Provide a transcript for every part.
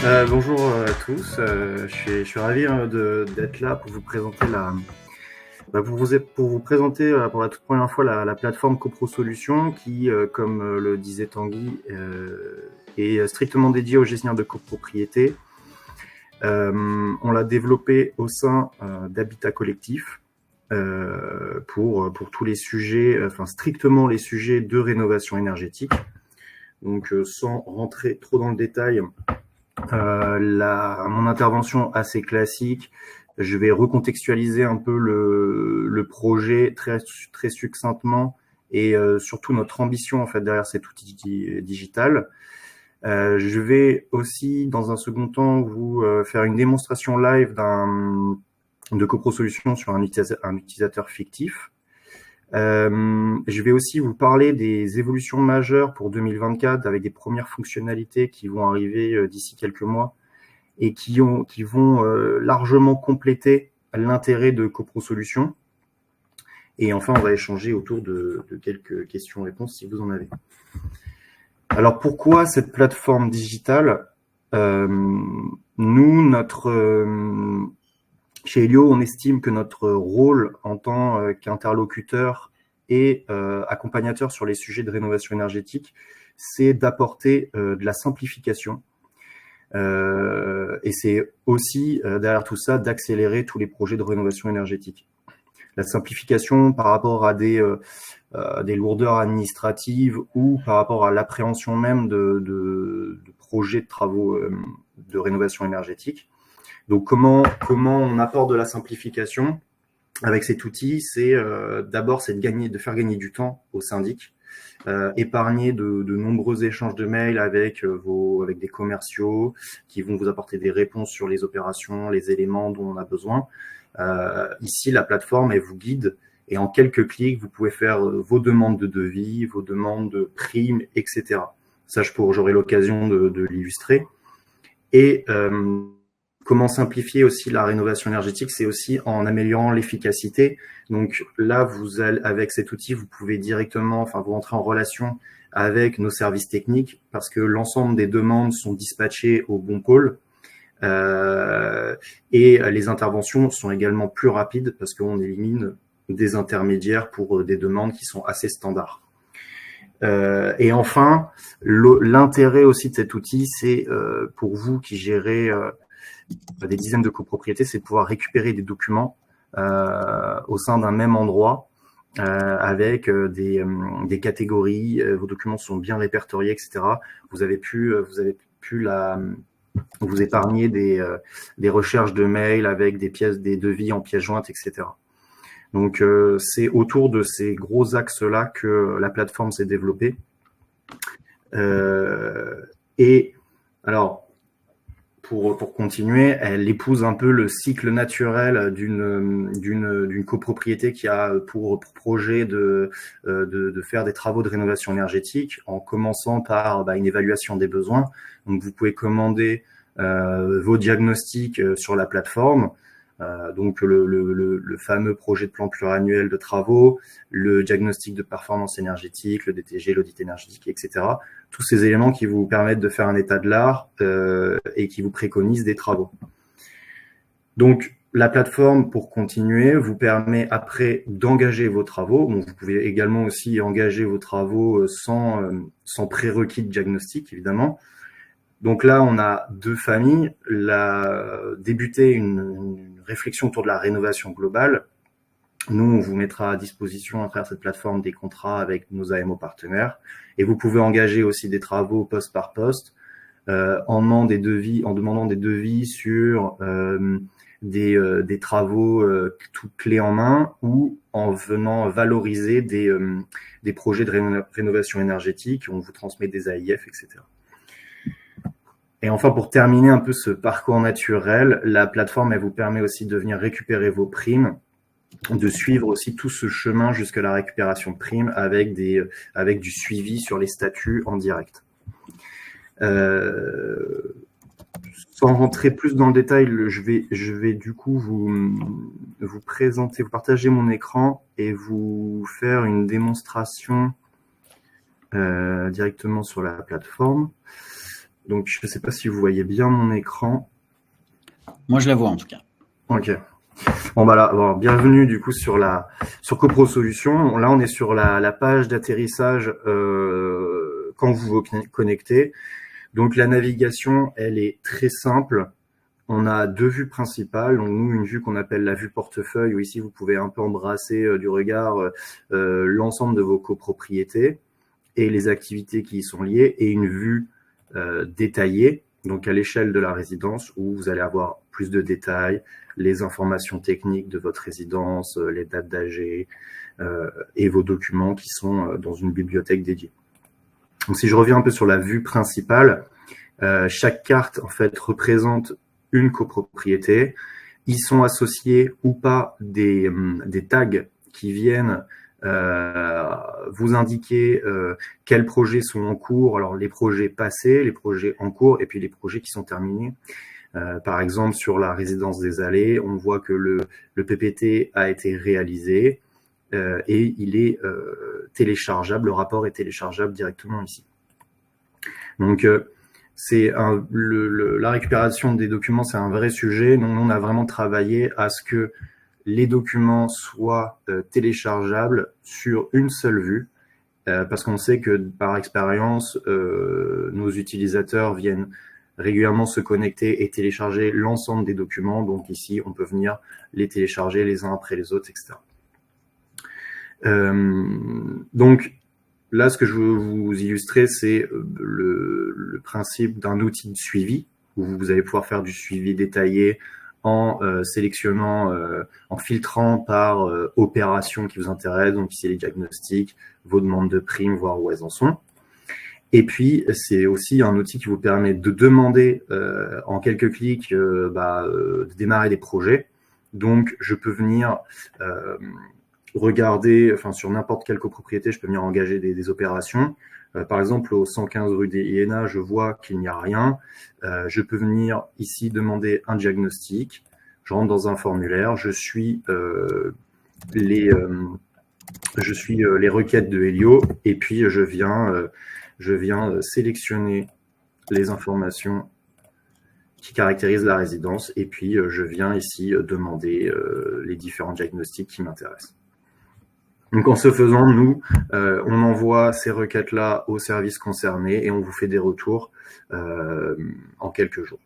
Bonjour à tous, je suis ravi d'être là pour vous présenter pour vous présenter pour la toute première fois la plateforme Copro Solutions qui, comme le disait Tanguy, est strictement dédiée aux gestionnaires de copropriété. On l'a développée au sein d'Habitat Collectif pour tous les sujets, enfin strictement les sujets de rénovation énergétique. Donc sans rentrer trop dans le détail, mon intervention assez classique. Je vais recontextualiser un peu le projet très succinctement et surtout notre ambition en fait derrière cet outil digital. Je vais aussi dans un second temps vous faire une démonstration live de Copro Solutions sur un utilisateur fictif. Je vais aussi vous parler des évolutions majeures pour 2024 avec des premières fonctionnalités qui vont arriver d'ici quelques mois et qui vont largement compléter l'intérêt de Copro Solutions. Et enfin, on va échanger autour de quelques questions-réponses si vous en avez. Alors, pourquoi cette plateforme digitale? Nous, chez Elio, on estime que notre rôle en tant qu'interlocuteur et accompagnateur sur les sujets de rénovation énergétique, c'est d'apporter de la simplification. Et c'est aussi, derrière tout ça, d'accélérer tous les projets de rénovation énergétique. La simplification par rapport à des lourdeurs administratives ou par rapport à l'appréhension même de projets de travaux de rénovation énergétique. Donc, comment on apporte de la simplification avec cet outil? C'est d'abord de faire gagner du temps aux syndics, épargner de nombreux échanges de mails avec des commerciaux qui vont vous apporter des réponses sur les opérations, les éléments dont on a besoin. Ici, la plateforme, elle vous guide et en quelques clics, vous pouvez faire vos demandes de devis, vos demandes de primes, etc. Ça, j'aurai l'occasion de l'illustrer. Et comment simplifier aussi la rénovation énergétique, c'est aussi en améliorant l'efficacité. Donc là, avec cet outil, vous pouvez directement, vous rentrer en relation avec nos services techniques parce que l'ensemble des demandes sont dispatchées au bon pôle. Et les interventions sont également plus rapides parce qu'on élimine des intermédiaires pour des demandes qui sont assez standards. Et enfin, l'intérêt aussi de cet outil, c'est pour vous qui gérez des dizaines de copropriétés, c'est de pouvoir récupérer des documents au sein d'un même endroit avec des catégories. Vos documents sont bien répertoriés, etc. Vous avez pu vous épargner des recherches de mails avec des devis en pièces jointes, etc. Donc, c'est autour de ces gros axes-là que la plateforme s'est développée. Et alors, pour continuer, elle épouse un peu le cycle naturel d'une copropriété qui a pour projet de faire des travaux de rénovation énergétique, en commençant par une évaluation des besoins. Donc, vous pouvez commander vos diagnostics sur la plateforme. Donc le fameux projet de plan pluriannuel de travaux, le diagnostic de performance énergétique, le DTG, l'audit énergétique, etc. Tous ces éléments qui vous permettent de faire un état de l'art et qui vous préconisent des travaux. Donc la plateforme, pour continuer, vous permet après d'engager vos travaux. Bon, vous pouvez également aussi engager vos travaux sans prérequis de diagnostic, évidemment. Donc là, on a deux familles. Débuter une réflexion autour de la rénovation globale. Nous, on vous mettra à disposition à travers cette plateforme des contrats avec nos AMO partenaires. Et vous pouvez engager aussi des travaux poste par poste en demandant des devis sur des travaux tout clés en main ou en venant valoriser des projets de rénovation énergétique. On vous transmet des AIF, etc. Et enfin, pour terminer un peu ce parcours naturel, la plateforme, elle vous permet aussi de venir récupérer vos primes, de suivre aussi tout ce chemin jusqu'à la récupération de primes avec du suivi sur les statuts en direct. Sans rentrer plus dans le détail, je vais du coup vous présenter, vous partager mon écran et vous faire une démonstration directement sur la plateforme. Donc, je ne sais pas si vous voyez bien mon écran. Moi, je la vois en tout cas. Ok. Bon, bah là, bon, bienvenue du coup sur Copro Solutions. Là, on est sur la page d'atterrissage quand vous vous connectez. Donc, la navigation, elle est très simple. On a deux vues principales. Donc, nous, une vue qu'on appelle la vue portefeuille, où ici, vous pouvez un peu embrasser du regard l'ensemble de vos copropriétés et les activités qui y sont liées, et une vue détaillée, donc à l'échelle de la résidence, où vous allez avoir plus de détails, les informations techniques de votre résidence, les dates d'AG et vos documents qui sont dans une bibliothèque dédiée. Donc, si je reviens un peu sur la vue principale, chaque carte en fait représente une copropriété. Ils sont associés ou pas des tags qui viennent vous indiquer quels projets sont en cours, alors les projets passés, les projets en cours et puis les projets qui sont terminés. Par exemple, sur la résidence des Allées, on voit que le PPT a été réalisé et il est téléchargeable, le rapport est téléchargeable directement ici. Donc, c'est la récupération des documents, c'est un vrai sujet. Donc, on a vraiment travaillé à ce que les documents soient téléchargeables sur une seule vue, parce qu'on sait que par expérience, nos utilisateurs viennent régulièrement se connecter et télécharger l'ensemble des documents. Donc ici, on peut venir les télécharger les uns après les autres, etc. Donc là, ce que je veux vous illustrer, c'est le principe d'un outil de suivi, où vous allez pouvoir faire du suivi détaillé en sélectionnant, en filtrant par opération qui vous intéresse, donc ici les diagnostics, vos demandes de primes, voir où elles en sont. Et puis, c'est aussi un outil qui vous permet de demander en quelques clics de démarrer des projets. Donc, je peux venir regarder, enfin sur n'importe quelle copropriété, je peux venir engager des opérations. Par exemple, au 115 rue des Iéna, je vois qu'il n'y a rien. Je peux venir ici demander un diagnostic. Je rentre dans un formulaire, je suis les requêtes de Helio et puis je viens sélectionner les informations qui caractérisent la résidence et puis je viens ici demander les différents diagnostics qui m'intéressent. Donc, en ce faisant, nous, on envoie ces requêtes-là aux services concernés et on vous fait des retours en quelques jours.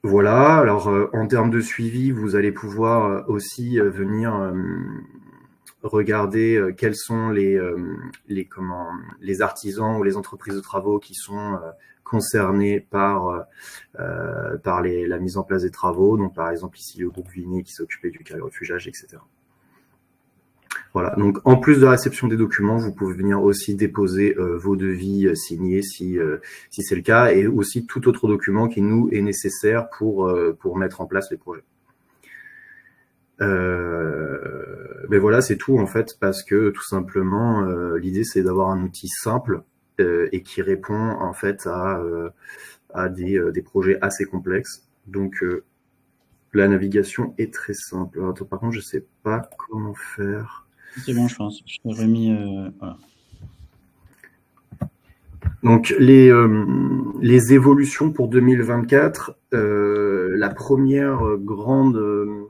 Voilà. Alors, en termes de suivi, vous allez pouvoir aussi venir regarder quels sont les artisans ou les entreprises de travaux qui sont concernés par la mise en place des travaux. Donc, par exemple, ici, le groupe Vinet qui s'occupait du carré refugeage, etc. Voilà. Donc, en plus de la réception des documents, vous pouvez venir aussi déposer vos devis signés si c'est le cas, et aussi tout autre document qui nous est nécessaire pour mettre en place les projets. Mais voilà, c'est tout en fait, parce que tout simplement, l'idée c'est d'avoir un outil simple et qui répond en fait à des projets assez complexes. Donc, la navigation est très simple. Alors, par contre, je sais pas comment faire. C'est bon, je pense. Je t'ai remis. Voilà. Donc, les évolutions pour 2024, la première grande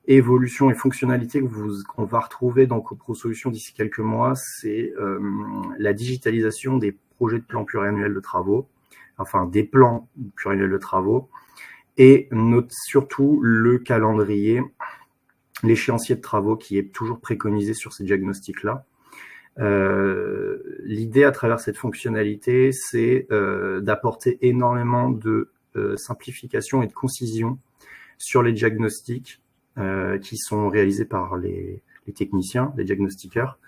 évolution et fonctionnalité qu'on va retrouver dans Copro Solutions d'ici quelques mois, c'est la digitalisation des projets de plans pluriannuels de travaux, enfin des plans pluriannuels de travaux, et surtout le calendrier, l'échéancier de travaux qui est toujours préconisé sur ces diagnostics-là. L'idée à travers cette fonctionnalité, c'est d'apporter énormément de simplification et de concision sur les diagnostics qui sont réalisés par les techniciens, les diagnostiqueurs.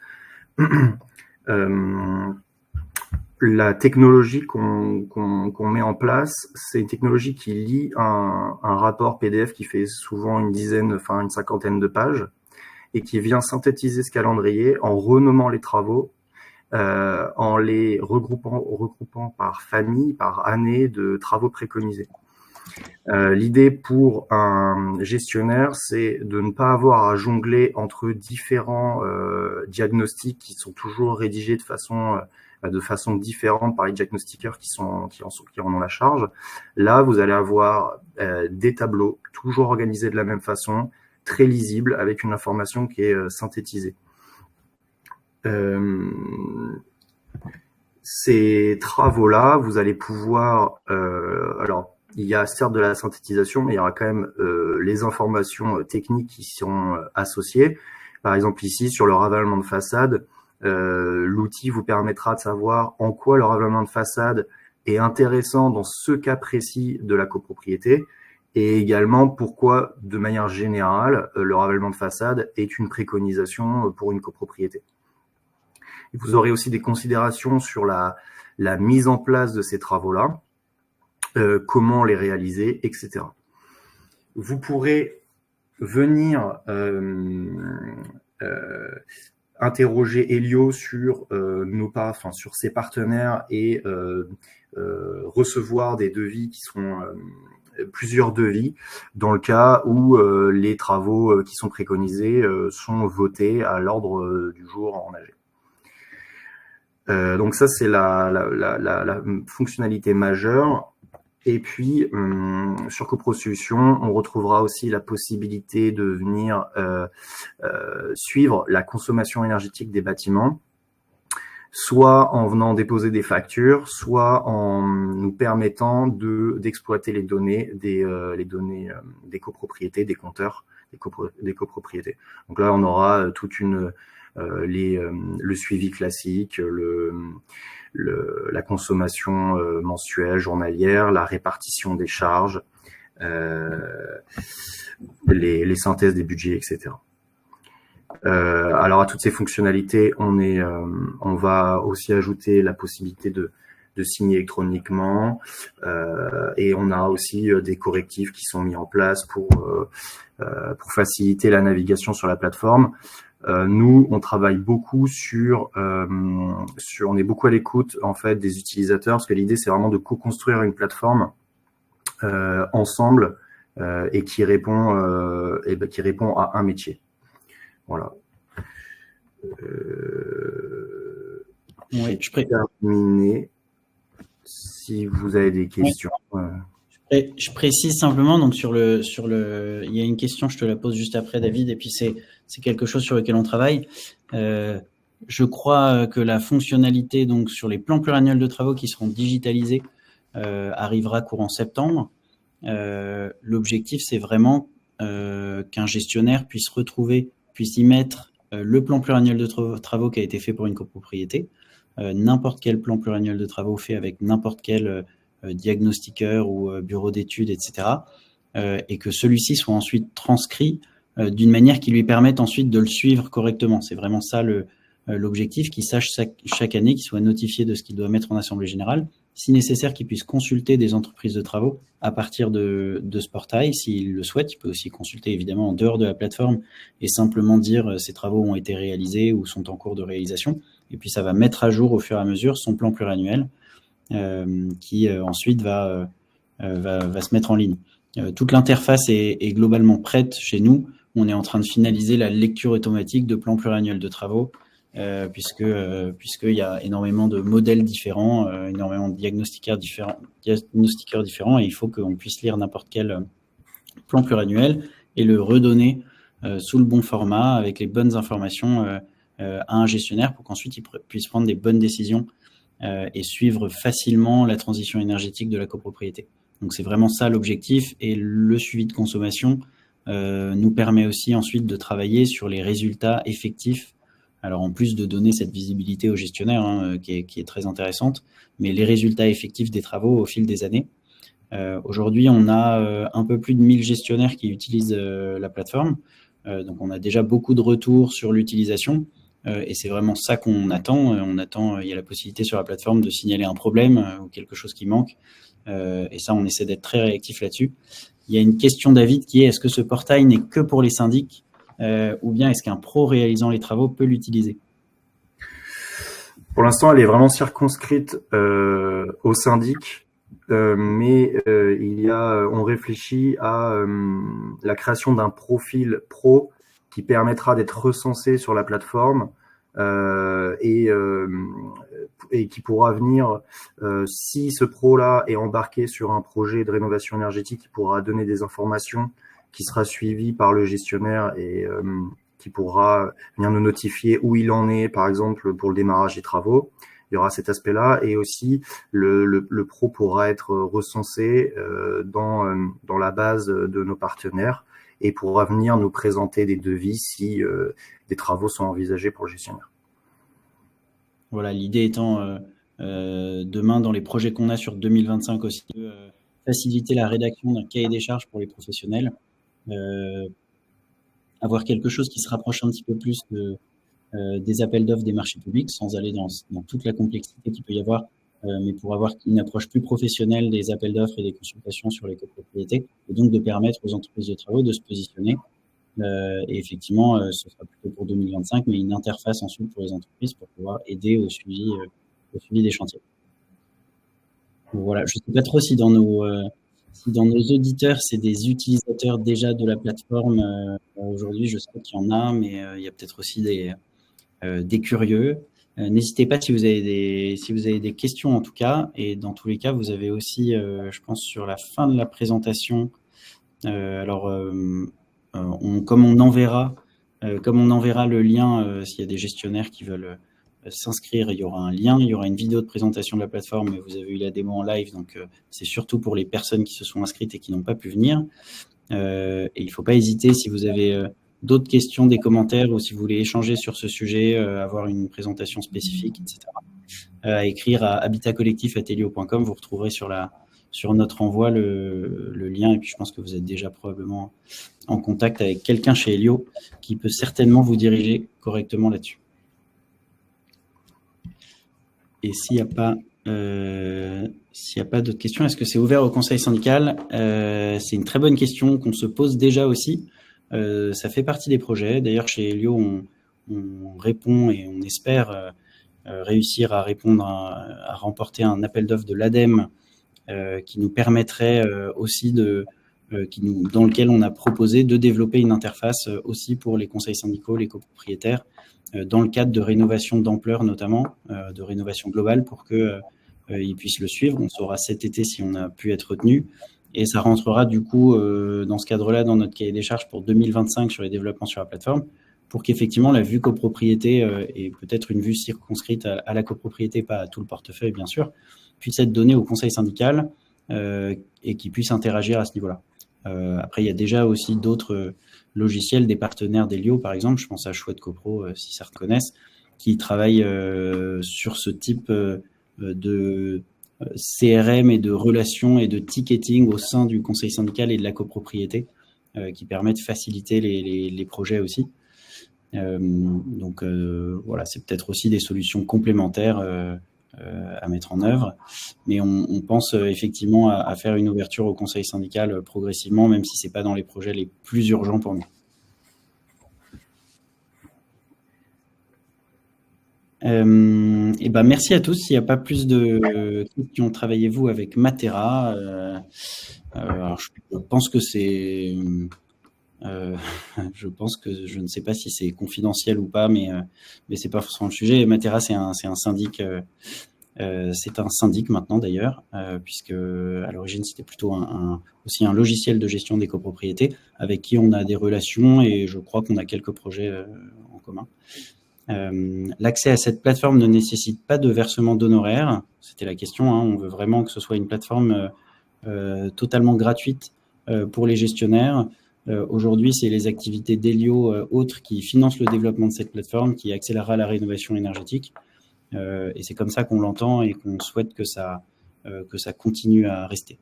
La technologie qu'on met en place, c'est une technologie qui lie un rapport PDF qui fait souvent une cinquantaine de pages et qui vient synthétiser ce calendrier en renommant les travaux, en les regroupant par famille, par année de travaux préconisés. L'idée pour un gestionnaire, c'est de ne pas avoir à jongler entre différents diagnostics qui sont toujours rédigés de façon de façon différente par les diagnostiqueurs qui en ont la charge. Là, vous allez avoir des tableaux toujours organisés de la même façon, très lisibles, avec une information qui est synthétisée. Ces travaux-là, vous allez pouvoir... alors, il y a certes de la synthétisation, mais il y aura quand même les informations techniques qui sont associées. Par exemple, ici, sur le ravalement de façade, l'outil vous permettra de savoir en quoi le ravalement de façade est intéressant dans ce cas précis de la copropriété, et également pourquoi, de manière générale, le ravalement de façade est une préconisation pour une copropriété. Et vous aurez aussi des considérations sur la mise en place de ces travaux-là, comment les réaliser, etc. Vous pourrez venir interroger Elio sur sur ses partenaires et recevoir des devis qui sont plusieurs devis dans le cas où les travaux qui sont préconisés sont votés à l'ordre du jour en AG. Donc ça, c'est la fonctionnalité majeure. Et puis, sur CoproSolutions, on retrouvera aussi la possibilité de venir suivre la consommation énergétique des bâtiments, soit en venant déposer des factures, soit en nous permettant d'exploiter les données des copropriétés, des compteurs des copropriétés. Donc là, on aura toute le suivi classique, la consommation mensuelle, journalière, la répartition des charges, les synthèses des budgets, etc. Alors à toutes ces fonctionnalités, on va aussi ajouter la possibilité de signer électroniquement, et on a aussi des correctifs qui sont mis en place pour faciliter la navigation sur la plateforme. Nous, on travaille beaucoup on est beaucoup à l'écoute en fait des utilisateurs, parce que l'idée c'est vraiment de co-construire une plateforme ensemble et qui répond à un métier. Voilà. Oui, je terminé. Si vous avez des questions. Je précise simplement, donc il y a une question, je te la pose juste après, David, et puis c'est quelque chose sur lequel on travaille. Je crois que la fonctionnalité donc sur les plans pluriannuels de travaux qui seront digitalisés arrivera courant septembre. L'objectif, c'est vraiment qu'un gestionnaire puisse y mettre le plan pluriannuel de travaux qui a été fait pour une copropriété, n'importe quel plan pluriannuel de travaux fait avec n'importe quel diagnostiqueur ou bureau d'études, etc. Et que celui-ci soit ensuite transcrit d'une manière qui lui permette ensuite de le suivre correctement. C'est vraiment ça l'objectif, qu'il sache chaque année, qu'il soit notifié de ce qu'il doit mettre en assemblée générale. Si nécessaire, qu'il puisse consulter des entreprises de travaux à partir de ce portail. S'il le souhaite, il peut aussi consulter évidemment en dehors de la plateforme et simplement dire ces travaux ont été réalisés ou sont en cours de réalisation. Et puis ça va mettre à jour au fur et à mesure son plan pluriannuel qui ensuite va se mettre en ligne. Toute l'interface est globalement prête chez nous. On est en train de finaliser la lecture automatique de plans pluriannuels de travaux, puisqu'il y a énormément de modèles différents, énormément de diagnostiqueurs différents, et il faut qu'on puisse lire n'importe quel plan pluriannuel et le redonner sous le bon format, avec les bonnes informations à un gestionnaire pour qu'ensuite il puisse prendre des bonnes décisions et suivre facilement la transition énergétique de la copropriété. Donc c'est vraiment ça l'objectif, et le suivi de consommation nous permet aussi ensuite de travailler sur les résultats effectifs. Alors en plus de donner cette visibilité aux gestionnaires qui est très intéressante, mais les résultats effectifs des travaux au fil des années. Aujourd'hui, on a un peu plus de 1000 gestionnaires qui utilisent la plateforme. Donc on a déjà beaucoup de retours sur l'utilisation. Et c'est vraiment ça qu'on attend. Il y a la possibilité sur la plateforme de signaler un problème ou quelque chose qui manque. Et ça, on essaie d'être très réactif là-dessus. Il y a une question, David, qui est: est-ce que ce portail n'est que pour les syndics ou bien est-ce qu'un pro réalisant les travaux peut l'utiliser? Pour l'instant, elle est vraiment circonscrite aux syndics, mais on réfléchit à la création d'un profil pro qui permettra d'être recensé sur la plateforme et et qui pourra venir, si ce pro-là est embarqué sur un projet de rénovation énergétique, il pourra donner des informations qui sera suivi par le gestionnaire et qui pourra venir nous notifier où il en est, par exemple, pour le démarrage des travaux. Il y aura cet aspect-là, et aussi le pro pourra être recensé dans la base de nos partenaires et pourra venir nous présenter des devis si des travaux sont envisagés pour le gestionnaire. Voilà, l'idée étant demain, dans les projets qu'on a sur 2025 aussi, de faciliter la rédaction d'un cahier des charges pour les professionnels, avoir quelque chose qui se rapproche un petit peu plus des appels d'offres des marchés publics, sans aller dans toute la complexité qu'il peut y avoir, mais pour avoir une approche plus professionnelle des appels d'offres et des consultations sur les copropriétés, et donc de permettre aux entreprises de travaux de se positionner. Et effectivement, ce sera plutôt pour 2025, mais une interface ensuite pour les entreprises pour pouvoir aider au suivi des chantiers. Donc voilà, je ne sais pas trop si dans nos auditeurs, c'est des utilisateurs déjà de la plateforme. Aujourd'hui, je sais qu'il y en a, mais il y a peut-être aussi des curieux. N'hésitez pas si vous avez des questions en tout cas, et dans tous les cas, vous avez aussi, je pense, sur la fin de la présentation, comme on enverra le lien, s'il y a des gestionnaires qui veulent s'inscrire, il y aura un lien, il y aura une vidéo de présentation de la plateforme, mais vous avez eu la démo en live, donc c'est surtout pour les personnes qui se sont inscrites et qui n'ont pas pu venir. Et il ne faut pas hésiter, si vous avez d'autres questions, des commentaires, ou si vous voulez échanger sur ce sujet, avoir une présentation spécifique, etc., à écrire à habitatcollectif@elio.com. Vous retrouverez sur notre envoi le lien, et puis je pense que vous êtes déjà probablement en contact avec quelqu'un chez Elio qui peut certainement vous diriger correctement là-dessus. Et s'il n'y a pas d'autres questions, est-ce que c'est ouvert au conseil syndical? C'est une très bonne question qu'on se pose déjà aussi. Ça fait partie des projets. D'ailleurs, chez Elio, on répond et on espère réussir à répondre à remporter un appel d'offres de l'ADEME qui nous permettrait aussi dans lequel on a proposé de développer une interface aussi pour les conseils syndicaux, les copropriétaires, dans le cadre de rénovation d'ampleur notamment, de rénovation globale, pour qu'ils puissent le suivre. On saura cet été si on a pu être retenu, et ça rentrera du coup dans ce cadre-là dans notre cahier des charges pour 2025 sur les développements sur la plateforme, pour qu'effectivement la vue copropriété et peut-être une vue circonscrite à la copropriété, pas à tout le portefeuille bien sûr, puisse être donnée au conseil syndical et qui puisse interagir à ce niveau-là. Après, il y a déjà aussi d'autres logiciels, des partenaires d'Elio, par exemple, je pense à Chouette Copro, si certains connaissent, qui travaillent sur ce type de CRM et de relations et de ticketing au sein du conseil syndical et de la copropriété, qui permettent de faciliter les projets aussi. Donc voilà, c'est peut-être aussi des solutions complémentaires à mettre en œuvre, mais on pense effectivement à faire une ouverture au conseil syndical progressivement, même si c'est pas dans les projets les plus urgents pour nous. Et ben merci à tous. S'il n'y a pas plus de questions, travaillez-vous avec Matera. Alors je pense que je ne sais pas si c'est confidentiel ou pas, mais c'est pas forcément le sujet. Matera, c'est un syndic. C'est un syndic maintenant d'ailleurs, puisque à l'origine c'était plutôt aussi un logiciel de gestion des copropriétés avec qui on a des relations, et je crois qu'on a quelques projets en commun. L'accès à cette plateforme ne nécessite pas de versement d'honoraires. C'était la question, hein. On veut vraiment que ce soit une plateforme totalement gratuite pour les gestionnaires. Aujourd'hui, c'est les activités d'Elio autres qui financent le développement de cette plateforme, qui accélérera la rénovation énergétique. Et c'est comme ça qu'on l'entend et qu'on souhaite que ça continue à rester.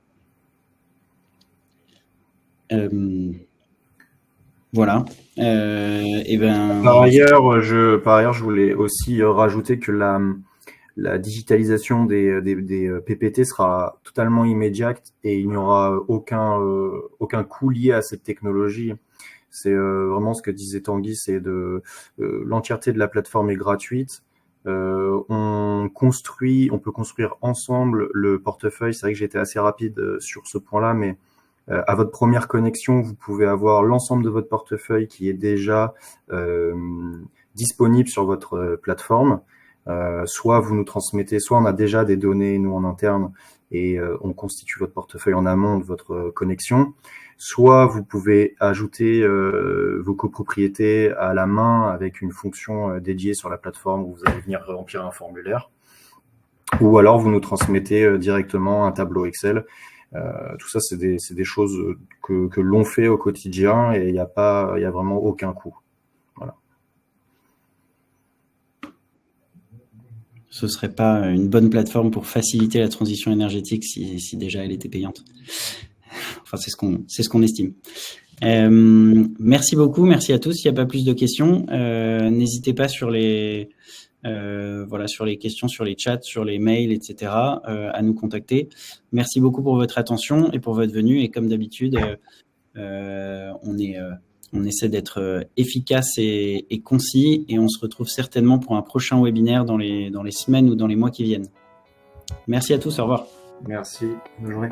Voilà. Et ben. Par ailleurs, je voulais aussi rajouter que la digitalisation des PPT sera totalement immédiate et il n'y aura aucun coût lié à cette technologie. C'est vraiment ce que disait Tanguy, c'est l'entièreté de la plateforme est gratuite. On peut construire ensemble le portefeuille. C'est vrai que j'étais assez rapide sur ce point-là, mais à votre première connexion, vous pouvez avoir l'ensemble de votre portefeuille qui est déjà disponible sur votre plateforme. Soit vous nous transmettez, soit on a déjà des données, nous, en interne, et on constitue votre portefeuille en amont de votre connexion. Soit vous pouvez ajouter vos copropriétés à la main avec une fonction dédiée sur la plateforme où vous allez venir remplir un formulaire. Ou alors vous nous transmettez directement un tableau Excel. Tout ça, c'est des choses que l'on fait au quotidien et il y a vraiment aucun coût. Voilà. Ce serait pas une bonne plateforme pour faciliter la transition énergétique si déjà elle était payante. Enfin, c'est ce qu'on estime. Merci beaucoup, merci à tous. S'il n'y a pas plus de questions, n'hésitez pas sur les questions, sur les chats, sur les mails, etc., à nous contacter. Merci beaucoup pour votre attention et pour votre venue. Et comme d'habitude, on essaie d'être efficace et concis, et on se retrouve certainement pour un prochain webinaire dans les semaines ou dans les mois qui viennent. Merci à tous, au revoir. Merci, bonne journée.